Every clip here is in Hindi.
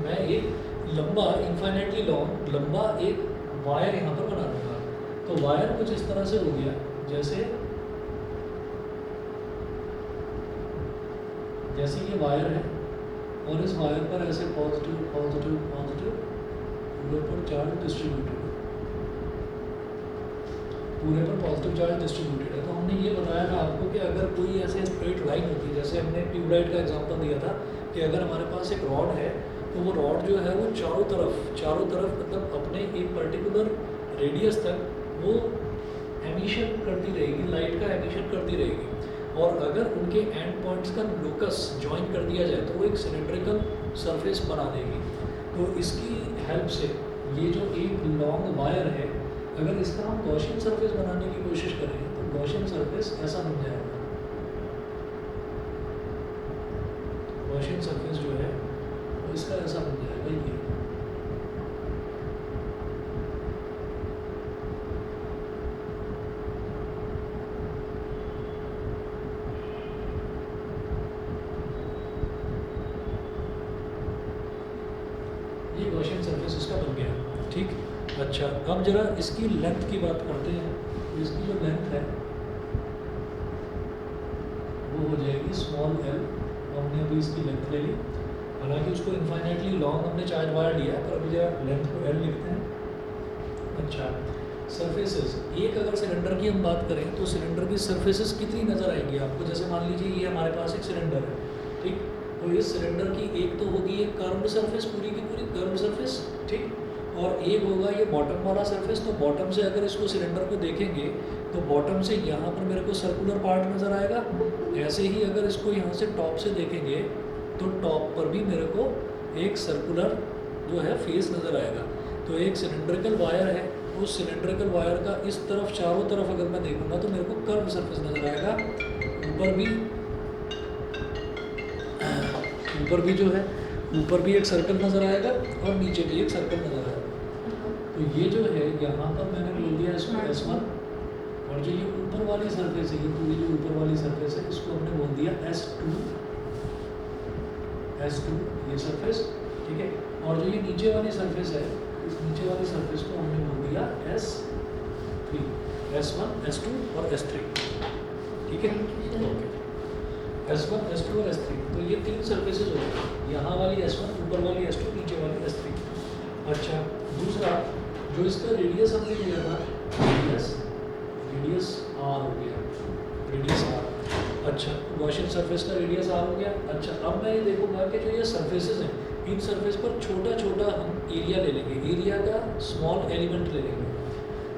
मैं एक लंबा इन्फाइनाइटली लॉन्ग लंबा एक वायर यहाँ पर बना दूंगा। तो वायर कुछ इस तरह से हो गया, जैसे ये वायर है और इस वायर पर ऐसे पॉजिटिव पॉजिटिव पॉजिटिव पूरे पर चार्ज डिस्ट्रीब्यूटेड है, पूरे पर पॉजिटिव चार्ज डिस्ट्रीब्यूटेड है। तो हमने ये बताया था आपको कि अगर कोई ऐसे स्ट्रेट लाइन होती है, जैसे हमने ट्यूबलाइट का एग्जांपल दिया था कि अगर हमारे पास एक रॉड है तो वो रॉड जो है वो चारों तरफ मतलब अपने एक पर्टिकुलर रेडियस तक वो एमिशन करती रहेगी, लाइट का एमिशन करती रहेगी। और अगर उनके एंड पॉइंट्स का लोकस ज्वाइन कर दिया जाए तो वो एक सिलेंड्रिकल सरफेस बना देगी। तो इसकी हेल्प से ये जो एक लॉन्ग वायर है, अगर इसका हम गॉसियन सरफेस बनाने की कोशिश करें तो गॉसियन सरफेस ऐसा बन जाएगा। गॉसियन सरफेस जो है वो इसका ऐसा बन जाएगा। ये गॉसियन सरफेस इसका बन गया, ठीक। अच्छा, अब जरा इसकी लेंथ की बात करते हैं। इसकी जो लेंथ है वो हो जाएगी स्मॉल एल। हमने अभी इसकी लेंथ ले ली, हालांकि उसको इन्फाइनाइटली लॉन्ग हमने चार्ज वायर लिया है, पर अभी जरा लेंथ को एल लिखते हैं। अच्छा, सरफेसेस, एक अगर सिलेंडर की हम बात करें तो सिलेंडर की सरफेसेस कितनी नज़र आएंगी आपको? जैसे मान लीजिए ये हमारे पास एक सिलेंडर है, ठीक। तो इस सिलेंडर की एक तो होगी एक कर्व्ड सरफेस, पूरी की पूरी कर्व्ड सरफेस, ठीक। और एक होगा ये बॉटम वाला सरफेस। तो बॉटम से अगर इसको सिलेंडर को देखेंगे तो बॉटम से यहाँ पर मेरे को सर्कुलर पार्ट नज़र आएगा। ऐसे ही अगर इसको यहाँ से टॉप से देखेंगे तो टॉप पर भी मेरे को एक सर्कुलर जो है फेस नज़र आएगा। तो एक सिलेंड्रिकल वायर है, उस सिलेंड्रिकल वायर का इस तरफ चारों तरफ अगर मैं देखूँगा तो मेरे को कर्व सरफेस नज़र आएगा। ऊपर भी जो है ऊपर भी एक सर्कल नज़र आएगा और नीचे भी एक सर्कल नज़र आएगा। तो ये जो है यहाँ पर मैंने बोल दिया इसको S1, और जो ये ऊपर वाली सरफेस है, ये पूरी जो ऊपर वाली सरफेस है इसको हमने बोल दिया S2 ये सरफेस, ठीक है। और जो ये नीचे वाली सरफेस है, इस नीचे वाली सरफेस को हमने बोल दिया S3, S1 S2 और S3, ठीक है। ओके, S1 S2 और S3, तो ये तीन सरफेसेस हो गई। यहाँ वाली S1, ऊपर वाली S2, नीचे वाली S3। अच्छा, दूसरा जो इसका रेडियस हमने लिया था, रेडियस R हो गया, रेडियस R। अच्छा, गॉसियन सरफेस का रेडियस R हो गया। अच्छा, अब मैं ये देखूंगा कि जो ये सरफेसेस हैं, इन सरफेस पर छोटा छोटा हम एरिया ले लेंगे, एरिया का स्मॉल एलिमेंट ले लेंगे।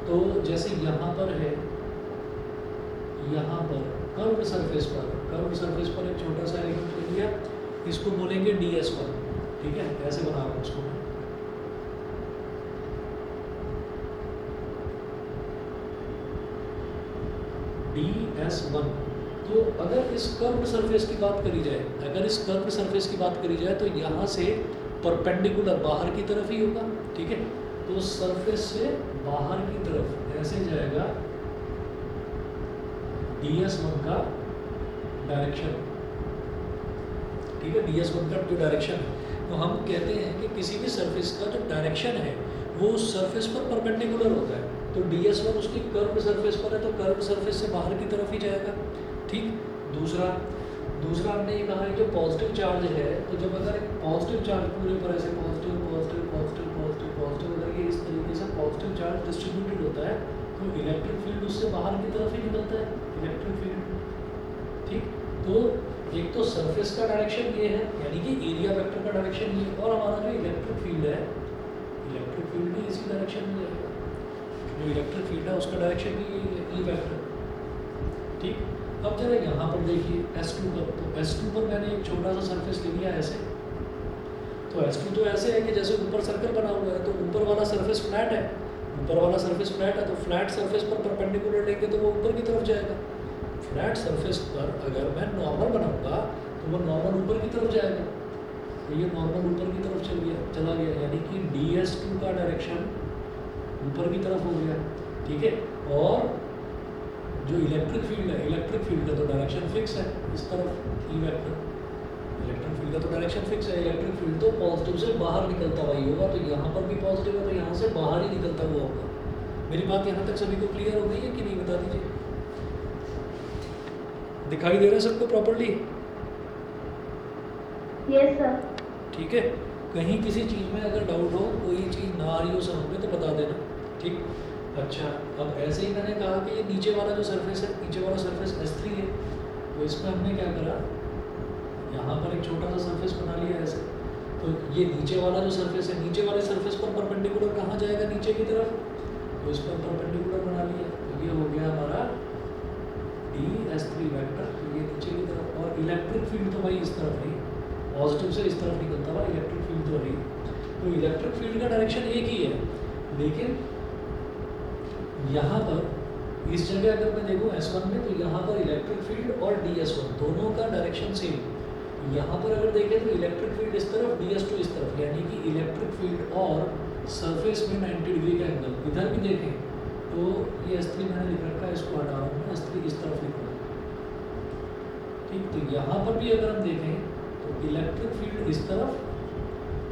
तो जैसे यहाँ पर है, यहाँ पर कर्व्ड सरफेस पर एक छोटा सा एलिमेंट ले लिया, इसको बोलेंगे DS1, ठीक है। ऐसे बना रहा हूँ उसको मैं, DS1। तो अगर इस कर्व्ड सरफेस की बात करी जाए, तो यहाँ से परपेंडिकुलर बाहर की तरफ ही होगा, ठीक है। तो सरफेस से बाहर की तरफ ऐसे जाएगा DS1 का डायरेक्शन, ठीक है। DS1 का जो डायरेक्शन है, तो हम कहते हैं कि किसी भी सरफेस का जो डायरेक्शन है वो उस सरफेस पर परपेंडिकुलर होता है। तो DS1 उसकी कर्व्ड सरफेस पर है, तो कर्व्ड सरफेस से बाहर की तरफ ही जाएगा, ठीक। दूसरा हमने ये कहा है जो पॉजिटिव चार्ज है, तो जब अगर एक पॉजिटिव चार्ज पूरे पर ऐसे positive positive positive positive positive अगर ये इस तरीके से पॉजिटिव चार्ज डिस्ट्रीब्यूटेड होता है तो इलेक्ट्रिक फील्ड उससे बाहर की तरफ ही निकलता है, इलेक्ट्रिक फील्ड, ठीक। तो एक तो सरफेस का डायरेक्शन ये है, यानी कि एरिया वेक्टर का डायरेक्शन ये, और हमारा जो इलेक्ट्रिक फील्ड है, इलेक्ट्रिक फील्ड भी इसी डायरेक्शन में जाएगा। जो इलेक्ट्रिक फील्ड है उसका डायरेक्शन भी ये वेक्टर, ठीक। अब जरा यहाँ पर देखिए S2 पर, तो S2 पर मैंने एक छोटा सा सरफेस ले लिया ऐसे। तो S2 तो ऐसे है कि जैसे ऊपर सर्कल बना हुआ है, तो ऊपर वाला सरफेस फ्लैट है, तो फ्लैट सरफेस पर परपेंडिकुलर लेंगे तो वो ऊपर की तरफ जाएगा। फ्लैट सरफेस पर अगर मैं नॉर्मल बनाऊंगा तो वो नॉर्मल ऊपर की तरफ जाएगा, तो ये नॉर्मल ऊपर की तरफ चला गया, यानी कि DS2 का डायरेक्शन ऊपर की तरफ हो गया, ठीक है। और जो इलेक्ट्रिक फील्ड का तो डायरेक्शन फिक्स है, इस तरफ ई वेक्टर, इलेक्ट्रिक फील्ड का तो डायरेक्शन फिक्स है, इलेक्ट्रिक फील्ड तो पॉजिटिव से बाहर निकलता हुआ ही होगा, तो यहाँ पर भी पॉजिटिव है तो यहाँ से बाहर ही निकलता हुआ होगा। मेरी बात यहाँ तक सभी को क्लियर हो गई है कि नहीं, बता दीजिए। दिखाई दे रहा है सबको प्रॉपर्ली? Yes sir. ठीक है, कहीं किसी चीज़ में अगर डाउट हो, कोई चीज़ ना आ रही हो समझ में, तो बता देना। ठीक, अच्छा अब ऐसे ही मैंने कहा कि ये नीचे वाला जो सरफेस है, नीचे वाला सरफेस S3 है, तो इसमें हमने क्या करा, यहाँ पर एक छोटा सा सरफेस बना लिया ऐसे। तो ये नीचे वाला जो सरफेस है, नीचे वाले सरफेस पर परपेंडिकुलर कहाँ जाएगा, नीचे की तरफ, तो इस पर परपेंडिकुलर बना लिया, तो ये हो गया हमारा DS3 वेक्टर, तो ये नीचे की तरफ। और इलेक्ट्रिक फील्ड तो भाई इस तरफ है, पॉजिटिव से इस तरफ निकलता हुआ इलेक्ट्रिक फील्ड तो है, तो इलेक्ट्रिक फील्ड का डायरेक्शन एक ही है। लेकिन यहाँ पर इस जगह अगर मैं देखूँ S1 में, तो यहाँ पर इलेक्ट्रिक फील्ड और DS1 दोनों का डायरेक्शन सेम। यहाँ पर अगर देखें तो इलेक्ट्रिक फील्ड इस तरफ, DS2 इस तरफ, यानी कि इलेक्ट्रिक फील्ड और सरफेस में 90 डिग्री का एंगल। इधर भी देखें तो ये S3 मैंने लिख रखा है, इसको हटा रहा हूँ, S3 इस तरफ लिख रहा हूँ। ठीक, तो यहाँ पर भी अगर हम देखें तो इलेक्ट्रिक फील्ड इस तरफ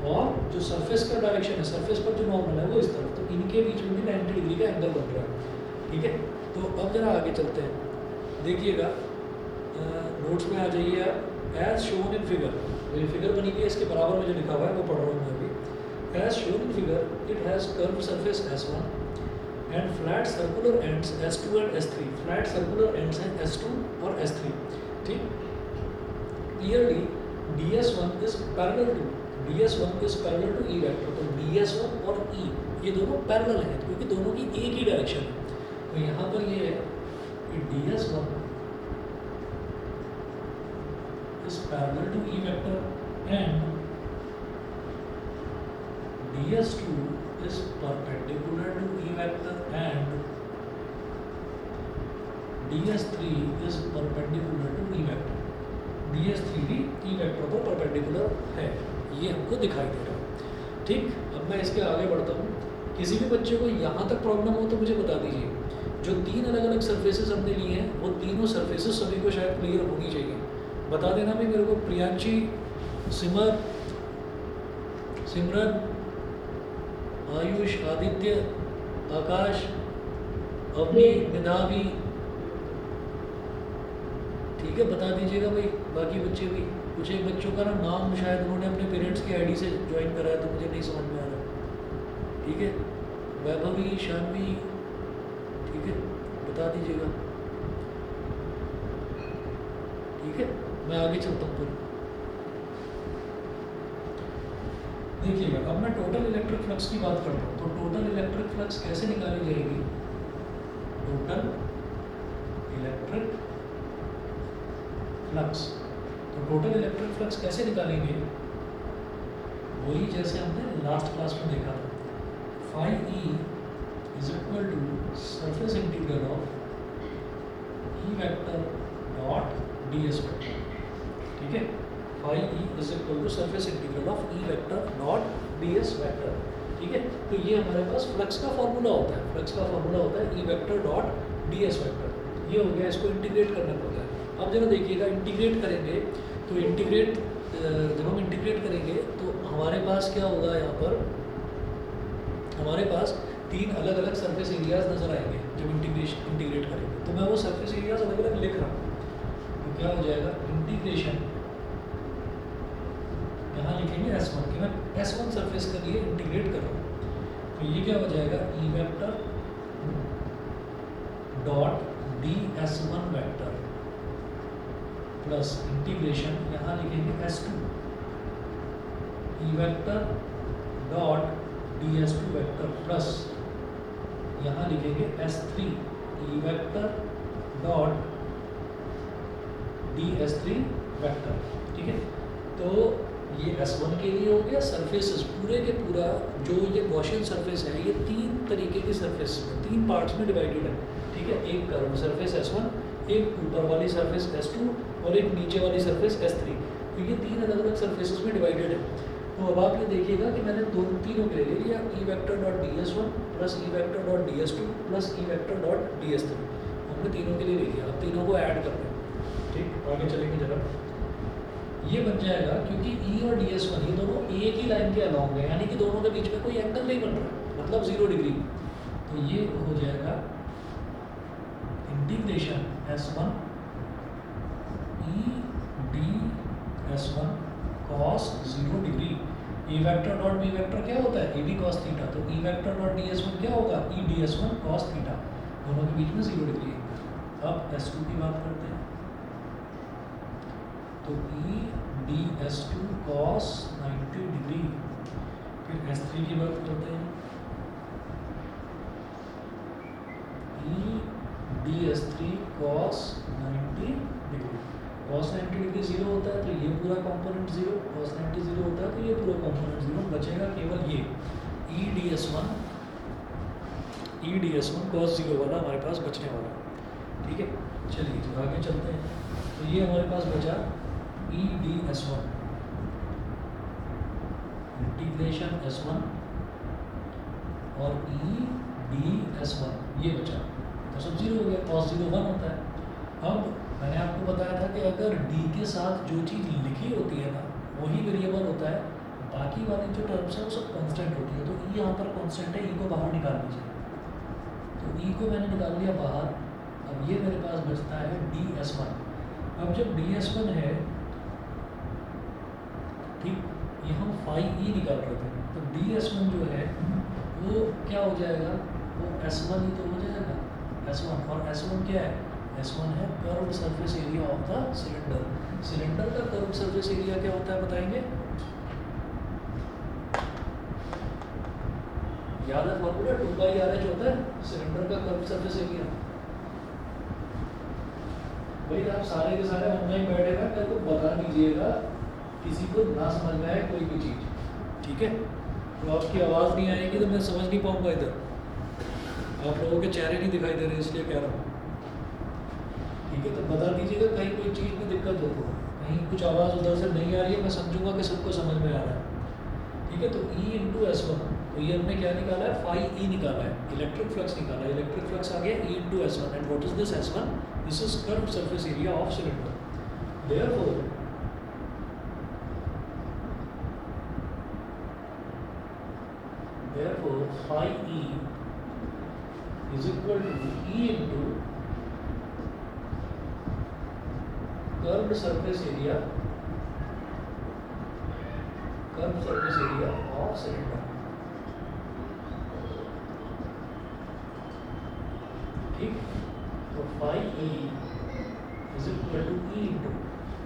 और जो सरफेस का डायरेक्शन है, सरफेस पर जो नॉर्मल है वो इस तरफ, तो इनके बीच में भी 90 डिग्री का एंगल बन रहा है। ठीक है, तो अब जरा आगे चलते हैं, देखिएगा नोट्स में आ जाइए आप। एज शोन इन फिगर, मेरी फिगर बनी हुई है, इसके बराबर में जो लिखा हुआ है वो पढ़ रहा हूँ मैं अभी। As shown in figure it has curve surface S1 and flat circular ends S2 and S3। Flat circular ends हैं S2 और S3। ठीक, clearly DS1 is parallel to E vector, तो DS1 और E ये दोनों पैरेलल हैं, क्योंकि दोनों की एक ही डायरेक्शन है। तो यहाँ पर ये है कि DS1 is parallel to E vector and DS2 is perpendicular to E vector and DS3 is perpendicular to E vector। DS3 भी E vector को perpendicular है, ये हमको दिखाई दे रहा है। ठीक, अब मैं इसके आगे बढ़ता हूँ। किसी भी बच्चे को यहाँ तक प्रॉब्लम हो तो मुझे बता दीजिए। जो तीन अलग अलग सर्फेसेस हमने लिए हैं, वो तीनों सर्फेसेस सभी को शायद क्लियर होनी चाहिए। बता देना भी मेरे को, प्रियांशी, सिमरन, आयुष, आदित्य, आकाश, अवनी, निधावी। ठीक है, बता दीजिएगा भाई, बाकी बच्चे भी। कुछ एक बच्चों का ना नाम शायद उन्होंने अपने पेरेंट्स की आईडी से ज्वाइन कराया, तो मुझे नहीं समझ में आ रहा। ठीक है, वैभवी, शानवी, ठीक है, बता दीजिएगा। ठीक है, मैं आगे चलता हूँ फिर। देखिएगा, अब मैं टोटल इलेक्ट्रिक फ्लक्स की बात करता हूँ। तो टोटल इलेक्ट्रिक फ्लक्स कैसे निकाली जाएगी? टोटल इलेक्ट्रिक फ्लक्स, तो टोटल इलेक्ट्रिक फ्लक्स कैसे निकालेंगे? वही जैसे हमने लास्ट क्लास में देखा था, phi E is equal to surface integral of E vector dot ds vector. ठीक है, phi E is equal to surface integral of E vector dot ds vector. ठीक है, तो ये हमारे पास फ्लक्स का फॉर्मूला होता है। फ्लक्स का फॉर्मूला होता है ई वेक्टर डॉट ds वेक्टर। ये हो गया, इसको इंटीग्रेट करना पड़ता है। अब जरा देखिएगा, इंटीग्रेट करेंगे तो जब हम इंटीग्रेट करेंगे तो हमारे पास क्या होगा, यहाँ पर हमारे पास तीन अलग अलग सरफेस एरियाज नजर आएंगे जब इंटीग्रेट करेंगे। तो मैं वो सरफेस एरियाज अलग अलग लिख रहा हूँ, तो क्या हो जाएगा, इंटीग्रेशन यहाँ लिखेंगे S1 कि मैं S1 सरफेस के लिए इंटीग्रेट कर रहा हूँ। तो ये क्या हो जाएगा, ई vector dot DS1 vector plus integration यहाँ लिखेंगे S2 ई vector dot DS2 vector plus यहाँ लिखेंगे S3 ई वेक्टर डॉट DS3 वेक्टर। ठीक है, तो ये S1 के लिए हो गया। सरफेसेस पूरे के पूरा जो ये गॉसियन सरफेस है, ये तीन तरीके की सरफेस तीन पार्ट्स में डिवाइडेड है। ठीक है, एक कर्व सरफेस S1, एक ऊपर वाली सरफेस S2 और एक नीचे वाली सरफेस S3। तो ये तीन अलग अलग सरफेसेस में डिवाइडेड है। तो अब आप ये देखिएगा कि मैंने तीनों के लिए ले लिया, ई वेक्टर डॉट DS1 प्लस ई वेक्टर डॉट DS2 प्लस ई वेक्टर डॉट DS3। हमने तीनों के लिए ले लिया, अब तीनों को ऐड करते हैं। ठीक, आगे चलेंगे जरा। ये बन जाएगा क्योंकि ई और डी एस वन ये दोनों एक ही लाइन के अलॉन्ग है, यानी कि दोनों के बीच में कोई एंगल नहीं बन रहा, मतलब 0 डिग्री। तो ये हो जाएगा integration S1 E D S1 cos 0 degree. A vector dot B vector क्या होता है, ए बी कॉस थीटा, तो E vector dot D S one क्या होगा, E D S one cos theta, दोनों के बीच में 0 डिग्री है। अब S2 की बात करते हैं, तो E D S two cos 90 degree. फिर S3 की बात करते हैं, E D S three cos 90 degree. cos 90 degree 0 होता है तो ये पूरा कंपोनेंट 0, cos 90 0 होता है तो ये पूरा कंपोनेंट 0, बचेगा केवल ये ई डी एस वन cos 0 वाला हमारे पास बचने वाला है। ठीक है, चलिए तो आगे चलते हैं। तो ये हमारे पास बचा ई D S one integration S1 और ई डी एस वन ये बचा, तो सब 0 हो गया, cos 0 1 होता है। अब मैंने आपको बताया था कि अगर d के साथ जो चीज़ लिखी होती है ना वही वेरिएबल होता है, बाकी वाली जो टर्म्स है वो सब कांस्टेंट होती है। तो ई यहाँ पर कांस्टेंट है, ई को बाहर निकाल लीजिए, तो ई को मैंने निकाल लिया बाहर। अब ये मेरे पास बचता है डी एस वन। अब जब डी एस वन है, ठीक, ये हम फाई ई निकाल रहे थे, तो डी एस वन जो है वो क्या हो जाएगा, वो एस वन ही तो हो जाएगा, एस वन। और एस वन क्या है, S1 है curved surface area of the cylinder. Cylinder का कर्व्ड सरफेस एरिया क्या होता है बताएंगे, याद है फॉर्मूला 2/RH होता है सिलेंडर का कर्व्ड सरफेस एरिया। भाई आप सारे के सारे ऑनलाइन बैठेगा, मेरे को बता दीजिएगा किसी को ना समझ में आए कोई भी चीज़, ठीक है। तो आपकी आवाज़ नहीं आएगी तो मैं समझ नहीं पाऊंगा इधर, आप लोगों के चेहरे नहीं दिखाई दे रहे इसलिए कह रहा हूँ, ठीक है। तो बता दीजिएगा कहीं कोई चीज़ में दिक्कत हो, कहीं कुछ आवाज़ उधर से नहीं आ रही है, मैं समझूंगा कि सबको समझ में आ रहा है, ठीक है। तो E इंटू एस वन, तो ये हमने क्या निकाला है, फाई ई निकाला है, इलेक्ट्रिक फ्लक्स निकाला है, इलेक्ट्रिक फ्लक्स आ गया E into S one. And what is this S one, this is curved surface area of cylinder. therefore phi E is equal to E into curved surface area of cylinder, ठीक। तो phi E is equal to E into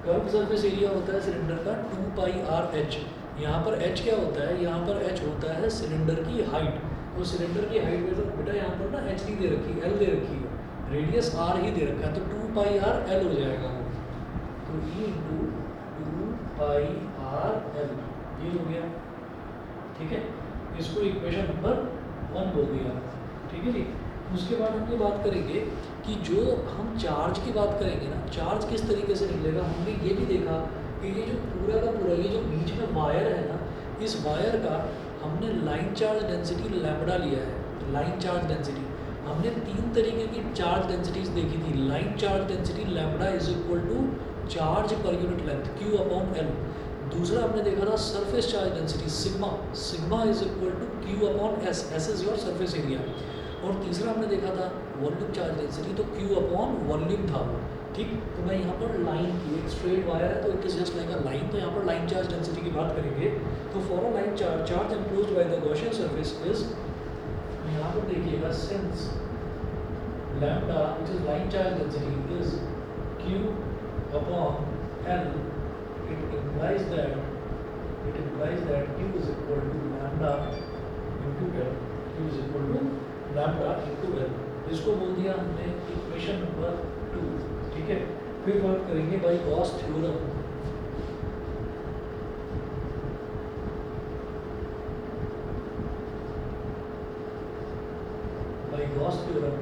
curve surface area होता है सिलेंडर का 2πr/h। यहाँ पर h क्या होता है, यहाँ पर h होता है सिलेंडर की हाइट। तो सिलेंडर की हाइट में तो बेटा यहाँ पर ना h नहीं दे रखी, l दे रखी है, रेडियस r ही दे रखा है, तो 2πr/l हो जाएगा वो। तो E इंटू 2πr/l ये हो गया, ठीक है। इसको इक्वेशन नंबर 1 बोल दिया, ठीक है जी। उसके बाद हम ये बात करेंगे कि जो हम चार्ज की बात करेंगे ना, चार्ज किस तरीके से निकलेगा। हमने ये भी देखा कि ये जो पूरा का पूरा ये जो बीच में वायर है ना, इस वायर का हमने लाइन चार्ज डेंसिटी लैम्बडा लिया है। लाइन चार्ज डेंसिटी हमने 3 तरीके की चार्ज डेंसिटीज देखी थी। Line charge density lambda is equal to charge per unit length Q/L। दूसरा हमने देखा था surface charge density sigma is equal to Q/S, S is your surface area. और तीसरा हमने देखा था वॉल्यूम चार्ज डेंसिटी, तो Q/वॉल्यूम था वो, ठीक। तो मैं यहाँ पर लाइन की एक स्ट्रेट वायर है तो it is just like a line, तो यहाँ पर लाइन चार्ज डेंसिटी की बात करेंगे। तो for a line charge enclosed by the Gaussian surface is, यहाँ पर देखिएगा, since lambda which is line charge density is Q/L, it implies that Q is equal to lambda into L, Q is equal to lambda into L। इसको बोल दिया हमने इक्वेशन नंबर 2, ठीक है। फिर बात करेंगे by Gauss theorem. By Gauss theorem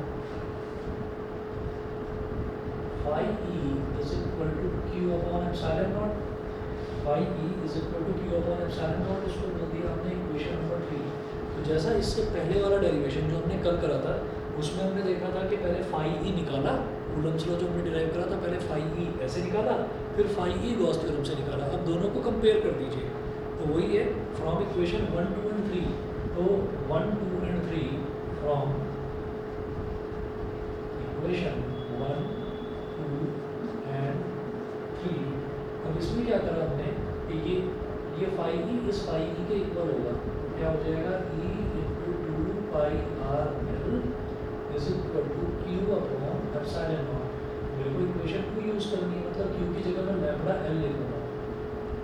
phi E is equal to Q/epsilon naught। phi E is equal to Q/epsilon naught, इसको बोल दिया हमने इक्वेशन नंबर 3। तो जैसा इससे पहले वाला डेरिवेशन जो हमने कल करा था उसमें हमने देखा था कि पहले phi E निकाला, कूलम्ब्स लॉ जो हमने डिराइव करा था, पहले phi E ऐसे निकाला, फिर फाई ई गॉस थ्योरम से निकाला। अब दोनों को कंपेयर कर दीजिए, तो वही है फ्रॉम इक्वेशन 1, 2 एंड 3। तो 1, 2 एंड 3 फ्रॉम इक्वेशन 1, 2 एंड 3। अब इसमें क्या करा हमने कि ये फाई ई इस फाई ई के इक्वल होगा, तो क्या हो जाएगा E into 2 pi r l is equal to q upon epsilon naught. मेरे को इक्वेशन को यूज़ करनी है, मतलब क्यू की जगह मैं लैम्बडा एल लिखूंगा,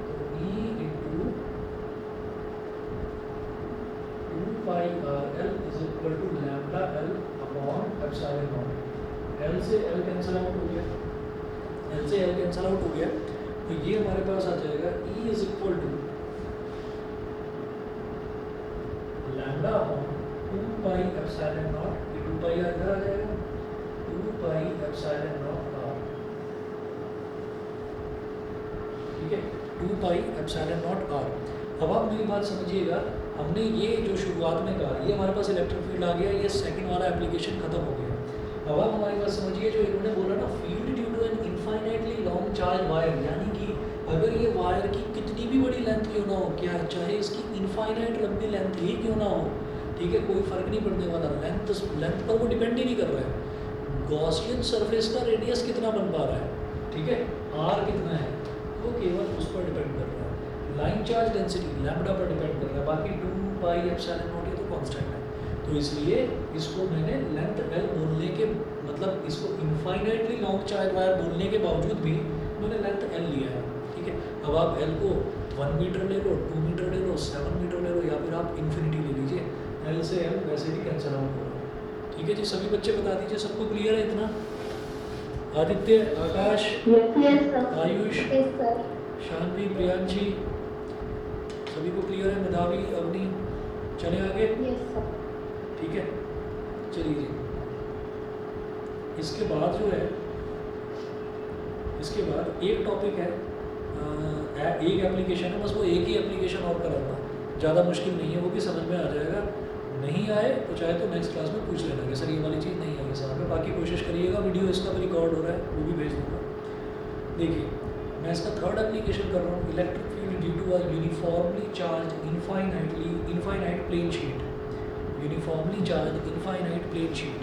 तो E into 2 pi r l is equal to lambda l upon epsilon naught. L से एल कैंसिल आउट हो गया, एल से एल कैंसिल आउट हो गया, तो ये हमारे पास आ जाएगा E is equal to lambda upon 2 pi epsilon naught, ये 2 पाई इधर आ जाएगा, 2 पाई एप्सिलॉन नॉट आर, ठीक है, 2 पाई एप्सिलॉन नॉट आर। अब आप मेरी बात समझिएगा, हमने ये जो शुरुआत में कहा, ये हमारे पास इलेक्ट्रिक फील्ड आ गया, ये सेकंड वाला एप्लीकेशन खत्म हो गया। अब आप हमारी बात समझिए, जो इन्होंने बोला ना field due to an infinitely long charge wire, यानी कि अगर ये वायर की कितनी भी बड़ी लेंथ क्यों ना हो, क्या चाहे इसकी इनफाइनाइट लंबी लेंथ ही क्यों ना हो, ठीक है, कोई फर्क नहीं पड़ने वाला, लेंथ पर वो डिपेंड ही नहीं कर रहा है। गॉसियन सरफेस का रेडियस कितना बन पा रहा है, ठीक है, आर कितना है, वो केवल उस पर डिपेंड कर रहा है। लाइन चार्ज डेंसिटी लैम्बडा पर डिपेंड कर रहा है, बाकी 2 पाई एप्सिलॉन नॉट ये तो कांस्टेंट है। तो इसलिए इसको मैंने लेंथ एल बोलने के मतलब इसको इनफाइनाइटली लॉन्ग चार्ज वायर बोलने के बावजूद भी मैंने लेंथ एल लिया है, ठीक है। अब आप एल को 1 मीटर ले लो, 2 मीटर ले लो, 7 मीटर ले लो, या फिर आप इन्फिनिटी ले लीजिए, एल से एल वैसे भी कैंसिल आउट होगा, ठीक है जी। सभी बच्चे बता दीजिए, सबको क्लियर है इतना? आदित्य, आकाश, आयुष, शानवी, प्रियांशी, सभी को क्लियर है? मेधावी, अवनी, चले आगे? ठीक है, चलिए जी। इसके बाद जो है, इसके बाद एक टॉपिक है, एक एप्लीकेशन है, बस वो एक ही एप्लीकेशन और कराऊंगा, ज़्यादा मुश्किल नहीं है, वो भी समझ में आ जाएगा। नहीं आए तो चाहे तो नेक्स्ट क्लास में पूछ लेना कि सर ये वाली चीज़ नहीं आई समझ में, बाकी कोशिश करिएगा। वीडियो इसका भी रिकॉर्ड हो रहा है, वो भी भेज दूँगा। देखिए, मैं इसका थर्ड एप्लीकेशन कर रहा हूँ, electric field due to a uniformly charge infinite plane sheet, uniformly charge infinite plane sheet.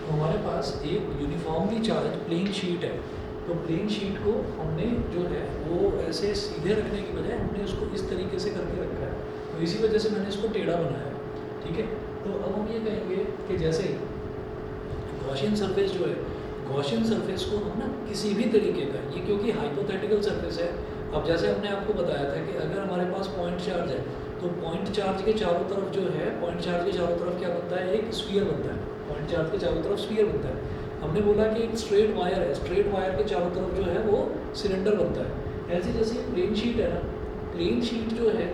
हमारे पास एक यूनिफॉर्मली चार्ज प्लेन शीट है, तो प्लेन शीट को हमने जो है वो ऐसे सीधे रखने की बजाय हमने उसको इस तरीके से करके रखा है, तो इसी वजह से मैंने इसको टेढ़ा बनाया है, ठीक है। तो अब हम ये कहेंगे कि जैसे गॉसियन सरफेस जो है, गॉसियन सरफेस को हम ना किसी भी तरीके का, ये क्योंकि हाइपोथेटिकल सरफेस है, अब जैसे हमने आपको बताया था कि अगर हमारे पास पॉइंट चार्ज है तो पॉइंट चार्ज के चारों तरफ जो है, पॉइंट चार्ज के चारों तरफ क्या बनता है, एक स्फीयर बनता है। पॉइंट चार्ज के चारों तरफ स्फीयर बनता है। हमने बोला कि एक स्ट्रेट वायर है, स्ट्रेट वायर के चारों तरफ जो है वो सिलेंडर बनता है। ऐसे जैसे प्लेन शीट है ना, प्लेन शीट जो है,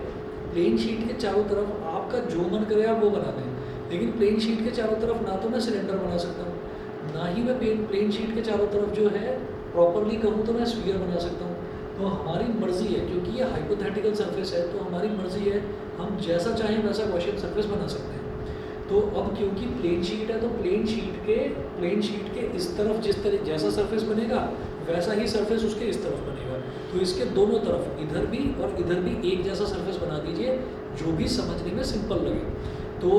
प्लेन शीट के चारों तरफ आपका जो मन करे आप वो बना दें, लेकिन प्लेन शीट के चारों तरफ ना तो मैं सिलेंडर बना सकता हूँ, ना ही मैं प्लेन शीट के चारों तरफ जो है प्रॉपरली करूँ तो मैं स्फीयर बना सकता हूँ। तो हमारी मर्जी है, क्योंकि ये हाइपोथेटिकल सरफेस है, तो हमारी मर्जी है, हम जैसा चाहें वैसा गॉसियन सरफेस बना सकते हैं। तो अब क्योंकि प्लेन शीट है तो प्लेन शीट के इस तरफ जिस तरह जैसा सरफेस बनेगा वैसा ही सरफेस उसके इस तरफ बनेगा। तो इसके दोनों तरफ इधर भी और इधर भी एक जैसा सरफेस बना दीजिए, जो भी समझने में सिंपल लगे। तो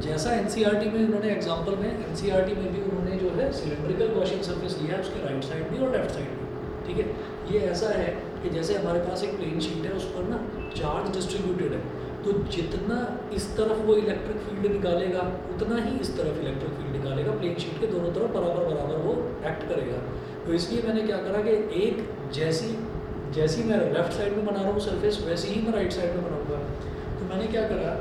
जैसा एनसीईआरटी में उन्होंने एग्जांपल में, एनसीईआरटी में भी उन्होंने जो है सिलेंड्रिकल गॉसियन सरफेस लिया है, उसके राइट साइड भी और लेफ्ट साइड भी, ठीक है। ये ऐसा है कि जैसे हमारे पास एक प्लेन शीट है, उस पर ना चार्ज डिस्ट्रीब्यूटेड है, तो जितना इस तरफ वो इलेक्ट्रिक फील्ड निकालेगा उतना ही इस तरफ इलेक्ट्रिक फील्ड निकालेगा। प्लेन शीट के दोनों तरफ बराबर बराबर वो एक्ट करेगा। तो इसलिए मैंने क्या करा कि एक जैसी मैं लेफ्ट साइड में बना रहा हूँ सरफेस, वैसे ही मैं राइट साइड में बनाऊँगा। तो मैंने क्या करा,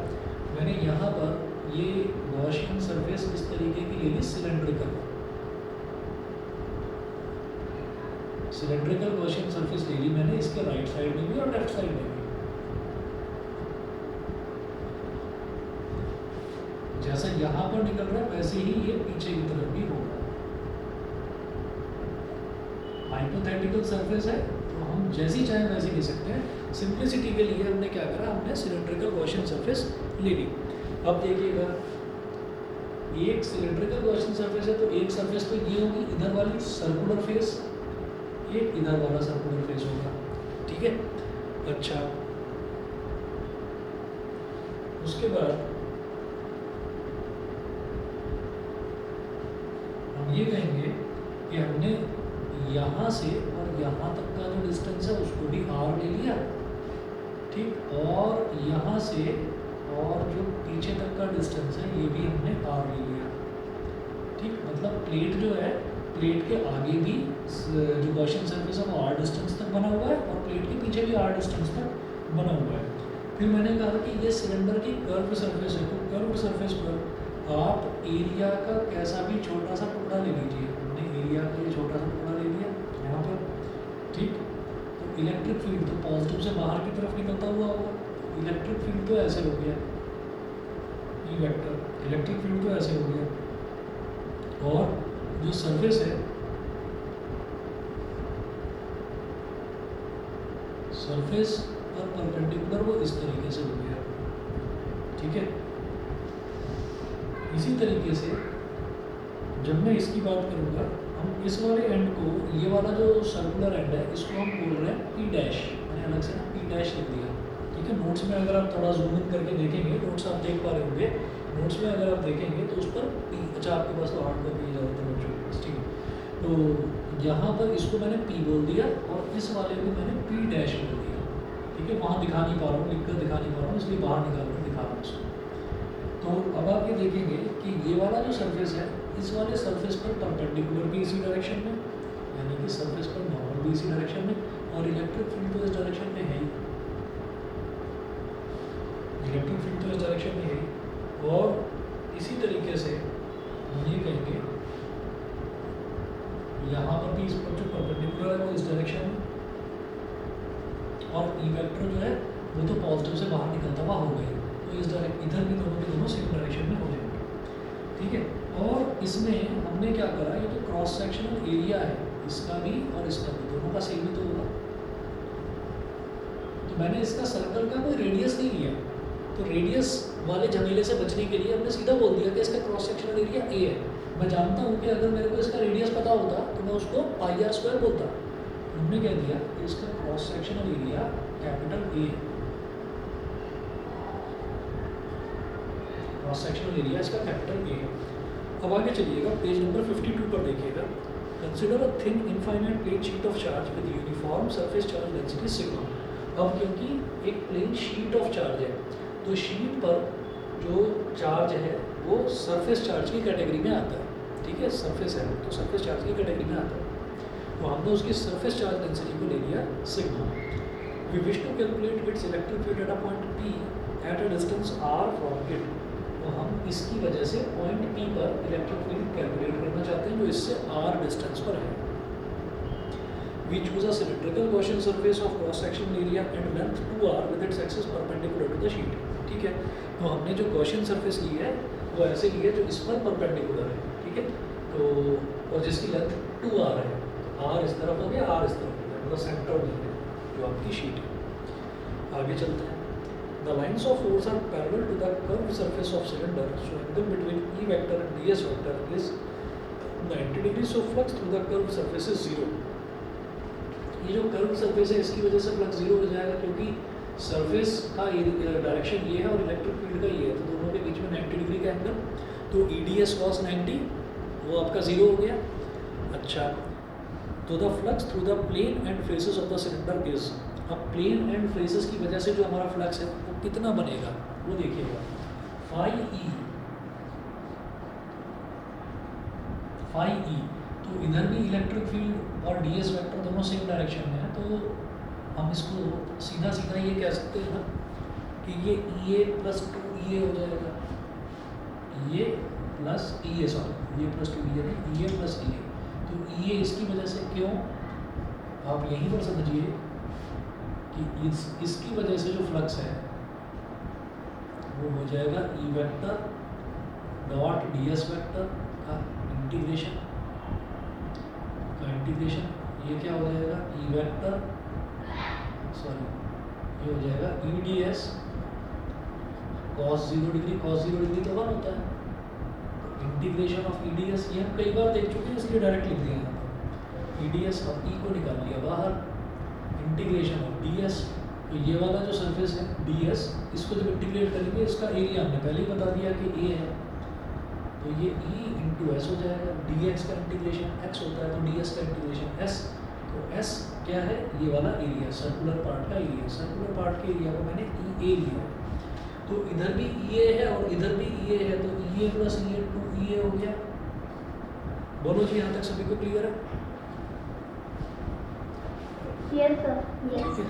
मैंने यहाँ पर ये गॉसियन सरफेस इस तरीके की ले ली, सिलेंड्रिकल गॉसियन सरफेस ले ली मैंने, इसके राइट साइड में भी और लेफ्ट साइड में भी। जैसा यहाँ पर निकल रहा है वैसे ही ये पीछे की तरफ भी होगा। हाइपोथेटिकल सरफेस है तो हम जैसी चाहे वैसी ले सकते हैं। सिंप्लिसिटी के लिए हमने क्या करा, हमने सिलेंड्रिकल गॉसियन सरफेस ले ली। अब देखिएगा, एक सिलेंड्रिकल गॉसियन सरफेस है तो एक सरफेस तो ये होगी इधर वाली सर्कुलर फेस, एक इधर वाला सर्कुलर फेस होगा, ठीक है। अच्छा, उसके बाद हम ये कहेंगे कि हमने यहाँ से और यहाँ तक का जो डिस्टेंस है उसको भी r ले लिया, ठीक, और यहाँ से और जो पीछे तक का डिस्टेंस है ये भी हमने r ले लिया, ठीक। मतलब प्लेट जो है, प्लेट के आगे भी जो गॉसियन सरफेस है वो r डिस्टेंस तक बना हुआ है और प्लेट के पीछे भी r डिस्टेंस तक बना हुआ है। फिर मैंने कहा कि ये सिलेंडर की कर्व सरफेस है, तो कर्व सरफेस पर आप एरिया का कैसा भी छोटा सा टुकड़ा ले लीजिए। हमने एरिया का ये छोटा सा टुकड़ा ले लिया यहाँ पर, ठीक। तो इलेक्ट्रिक फील्ड तो पॉजिटिव से बाहर की तरफ निकलता हुआ होगा, इलेक्ट्रिक फील्ड तो ऐसे हो गया, ई वेक्टर, इलेक्ट्रिक फील्ड तो ऐसे हो गया, और जो सरफेस है, सरफेस पर परपेंडिकुलर वो इस तरीके से हो गया, ठीक है। इसी तरीके से जब मैं इसकी बात करूँगा, हम इस वाले एंड को, ये वाला जो सर्कुलर एंड है इसको हम बोल रहे हैं पी डैश, मैंने अलग से ना पी डैश लिख दिया, ठीक है। नोट्स में अगर आप थोड़ा जूम इन करके देखेंगे, नोट्स आप देख पा रहे होंगे, नोट्स में अगर आप देखेंगे तो उस पर पी, अच्छा आपके पास तो हार्ड कॉपी ज़्यादातर बच्चों, ठीक है। तो यहाँ पर इसको मैंने पी बोल दिया और इस वाले को मैंने पी डैश बोल दिया, ठीक है। वहाँ दिखा नहीं पा रहा हूँ, लिख कर दिखा नहीं पा रहा हूँ, इसलिए बाहर निकाल कर दिखा रहा हूँ उसको। तो अब आप ये देखेंगे कि ये वाला जो सरफेस है, इस वाले सरफेस पर परपेंडिकुलर भी इसी डायरेक्शन में, यानी कि सरफेस पर नॉर्मल भी इसी डायरेक्शन में, और इलेक्ट्रिक फील्ड तो इस डायरेक्शन में है ही, इलेक्ट्रिक फील्ड तो इस डायरेक्शन में है ही। और इसी तरीके से हम ये कहेंगे यहाँ पर भी इस पर जो परपेंडिकुलर है वो इस डायरेक्शन में, और ई वेक्टर जो है वो तो पॉजिटिव से बाहर निकलता हुआ हो गया, तो इस डायरेक्ट इधर भी दोनों के दोनों सेम डायरेक्शन में हो जाएंगे, ठीक है। और इसमें हमने क्या करा, ये जो क्रॉस सेक्शनल एरिया है इसका भी और इसका भी, दोनों का सेम ही तो होगा। तो मैंने इसका सर्कल का कोई रेडियस नहीं लिया, तो रेडियस वाले झमेले से बचने के लिए हमने सीधा बोल दिया कि इसका क्रॉस सेक्शनल एरिया ए है। मैं जानता हूँ कि अगर मेरे को इसका रेडियस पता होता तो मैं उसको पाई आर स्क्वायर बोलता। हमने कह दिया कि इसका cross sectional area capital A है, क्रॉस सेक्शनल एरिया इसका कैपिटल ए है। अब आगे चलिएगा, पेज नंबर 52 पर देखिएगा। Consider a thin infinite plane sheet of charge with uniform surface charge density sigma. अब क्योंकि एक प्लेन शीट ऑफ चार्ज है, तो शीट पर जो चार्ज है वो सरफेस चार्ज की कैटेगरी में आता है, ठीक है। सरफेस है तो सरफेस चार्ज की कैटेगरी में आता है। तो हमने उसकी सरफेस चार्ज डेंसिटी को ले लिया sigma. We wish to calculate its electric field at a point P at a distance r from it. तो हम इसकी वजह से पॉइंट P पर इलेक्ट्रिक फील्ड कैलकुलेट करना चाहते हैं जो इससे r डिस्टेंस पर है। We choose a cylindrical Gaussian surface of cross sectional area and length 2r with its axis perpendicular to the sheet। ठीक है, तो हमने जो Gaussian surface ली है वो ऐसे ली है जो इस पर परपेंडिकुलर है। ठीक है, तो और जिसकी लेंथ 2r है, तो r इस तरफ हो गया, r इस तरफ हो गया, मतलब सेंटर में है जो आपकी शीट है। आगे चलते हैं। The lines of force are parallel to the curved surface of cylinder, so angle between E vector and ds vector is 90 degrees, so flux through the curved surface is 0। ये जो कर्व सरफेस है इसकी वजह से फ्लक्स 0 हो जाएगा, क्योंकि सरफेस का डायरेक्शन ये है और इलेक्ट्रिक फील्ड का ये है, तो दोनों के बीच में 90 डिग्री का एंगल, तो EDS cos 90 वो आपका 0 हो गया। अच्छा, तो the flux through the plane end faces of the cylinder is, अब प्लेन एंड फेसेस की वजह से जो हमारा फ्लक्स है वो कितना बनेगा वो देखिएगा, फाई ई। तो इधर भी इलेक्ट्रिक फील्ड और ds वेक्टर दोनों सेम डायरेक्शन में है, तो हम इसको सीधा सीधा ये कह सकते हैं ना कि ये EA प्लस 2EA हो जाएगा, EA प्लस EA, सॉरी ये प्लस 2EA नहीं, EA प्लस EA। तो EA इसकी वजह से, क्यों आप यहीं पर समझिए कि इसकी वजह से जो फ्लक्स है वो हो जाएगा E vector dot ds vector का इंटीग्रेशन, ये क्या हो जाएगा E वेक्टर, सॉरी ये हो जाएगा EDS cos 0 degree, cos 0 degree तो 1 होता है, तो इंटीग्रेशन ऑफ EDS ये हम कई बार देख चुके हैं इसलिए डायरेक्ट लिख दिया यहाँ पर। EDS और E को निकाल लिया बाहर, इंटीग्रेशन ऑफ DS, तो ये वाला जो सरफेस है DS, इसको जब इंटीग्रेट करेंगे इसका एरिया हमने पहले ही बता दिया कि A है, तो ये E इंटू एस हो जाएगा। dx का इंटीग्रेशन x होता है तो ds का इंटीग्रेशन s, तो s क्या है, ये वाला एरिया, सर्कुलर पार्ट का एरिया, सर्कुलर पार्ट के एरिया को मैंने EA लिया, तो इधर भी EA है और इधर भी EA है, तो EA प्लस EA 2EA हो गया। बोलो जी, यहाँ तक सभी को क्लियर है? यस सर, ठीक है,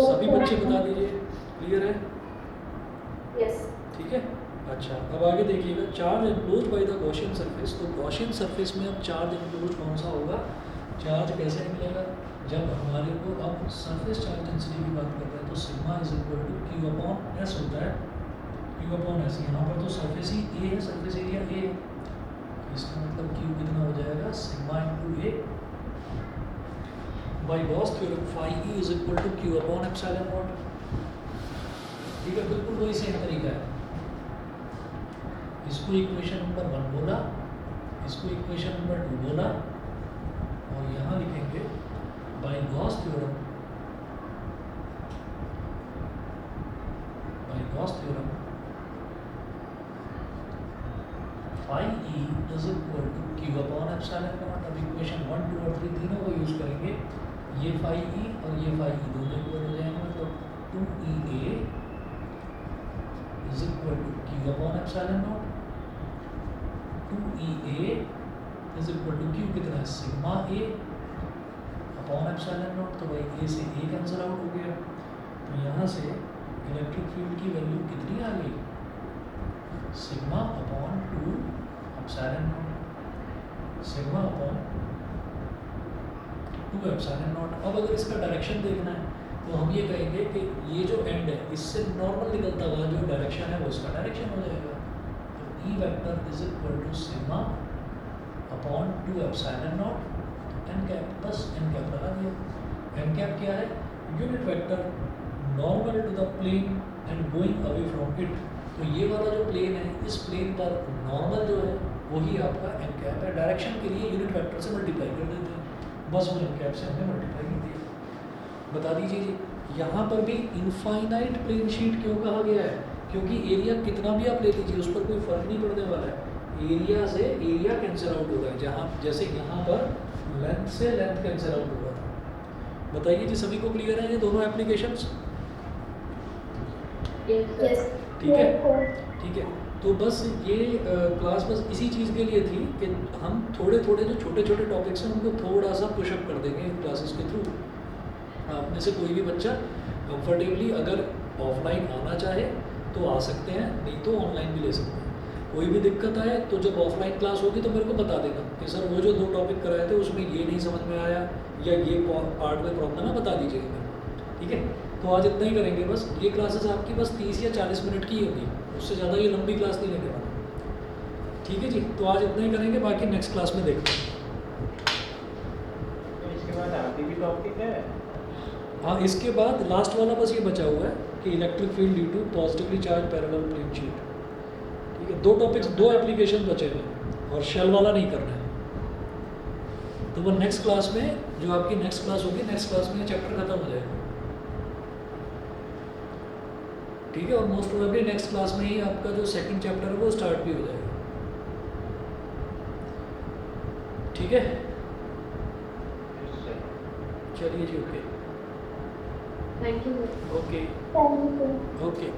सभी बच्चे बता दीजिए क्लियर है? यस। ठीक है, अच्छा अब आगे देखिएगा, charge enclose by the Gaussian surface. तो गॉसियन सरफेस में अब चार्ज एनक्लोज कौन सा होगा, चार्ज कैसे निकलेगा, जब हमारे को अब सरफेस चार्ज डेंसिटी की बात कर रहे हैं तो sigma is equal to Q upon S होता है, Q अपॉन S। यहाँ पर तो सरफेस ही A है, सरफेस एरिया A है, इसका मतलब Q कितना हो जाएगा, sigma into A by Gauss theorem phi E is equal to Q upon epsilon naught. ठीक है, बिल्कुल वही सेम तरीका है। इसको इक्वेशन नंबर 1 बोला, इसको इक्वेशन नंबर 2 बोला, और यहाँ लिखेंगे by Gauss theorem, phi E is equal to Q upon epsilon naught. अब इक्वेशन 1, 2 और 3 तीनों को यूज करेंगे, ये फाई E और ये फाई E दोनों इक्वल हो जाएंगे, मतलब 2EA is equal to Q upon epsilon naught, 2EA is equal to Q कितना है, sigma A upon epsilon naught. तो भाई A से A कैंसिल आउट हो गया, तो यहाँ से इलेक्ट्रिक फील्ड की वैल्यू कितनी आ गई, sigma upon 2 epsilon not, sigma upon 2 epsilon naught. अब अगर इसका डायरेक्शन देखना है तो हम ये कहेंगे कि ये जो एंड है इससे नॉर्मल निकलता हुआ जो डायरेक्शन है वो इसका डायरेक्शन हो जाएगा, तो E vector is equal to sigma upon 2 epsilon naught, n cap बस एन कैप लगा दिया। एन कैप क्या है, unit vector normal to the plane and going away from it. तो ये वाला जो प्लेन है, इस प्लेन पर नॉर्मल जो है वही आपका एन कैप है। डायरेक्शन के लिए यूनिट वेक्टर से मल्टीप्लाई कर देते हैं, बस वो एन कैप से हमने मल्टीप्लाई कर दिया। बता दीजिए जी, यहाँ पर भी इनफाइनाइट प्लेन शीट क्यों कहा गया है, क्योंकि एरिया कितना भी आप ले लीजिए उस पर कोई फर्क नहीं पड़ने वाला है, एरिया से एरिया कैंसिल आउट हो रहा है। जहाँ जैसे यहाँ पर लेंथ से लेंथ कैंसिल आउट हो रहा था। बताइए जी, सभी को क्लियर है ये दोनों एप्लीकेशंस? यस। ठीक है, ठीक है। तो बस ये क्लास बस इसी चीज़ के लिए थी कि हम थोड़े थोड़े जो छोटे छोटे टॉपिक्स हैं उनको थोड़ा सा पुशअप कर देंगे इन क्लासेस के थ्रू। आप में से कोई भी बच्चा कंफर्टेबली अगर ऑफलाइन आना चाहे तो आ सकते हैं, नहीं तो ऑनलाइन भी ले सकते हैं। कोई भी दिक्कत आए तो जब ऑफलाइन क्लास होगी तो मेरे को बता देना कि सर वो जो 2 टॉपिक कराए थे उसमें ये नहीं समझ में आया या ये पार्ट में प्रॉब्लम है, बता दीजिएगा मेरे को, ठीक है। तो आज इतना ही करेंगे बस। ये क्लासेस आपकी बस 30 या 40 मिनट की होगी, उससे ज़्यादा ये लंबी क्लास नहीं लेने वाला, ठीक है जी। तो आज इतना ही करेंगे, बाकी नेक्स्ट क्लास में देखते हैं। तो इसके बाद आगे भी टॉपिक है? हाँ, इसके बाद लास्ट वाला बस ये बचा हुआ है कि electric field due to positively charge parallel plane sheet, ठीक है। 2 टॉपिक्स 2 एप्लीकेशन बचे हुए हैं और शेल वाला नहीं करना है। तो वो नेक्स्ट क्लास में, जो आपकी नेक्स्ट क्लास होगी, नेक्स्ट क्लास में ये चैप्टर खत्म हो जाएगा, ठीक है। और मोस्ट प्रोबेबली नेक्स्ट क्लास में ही आपका जो सेकंड चैप्टर है वो स्टार्ट भी हो जाएगा, ठीक है। चलिए जी, okay Thank you. Okay Thank you. Okay.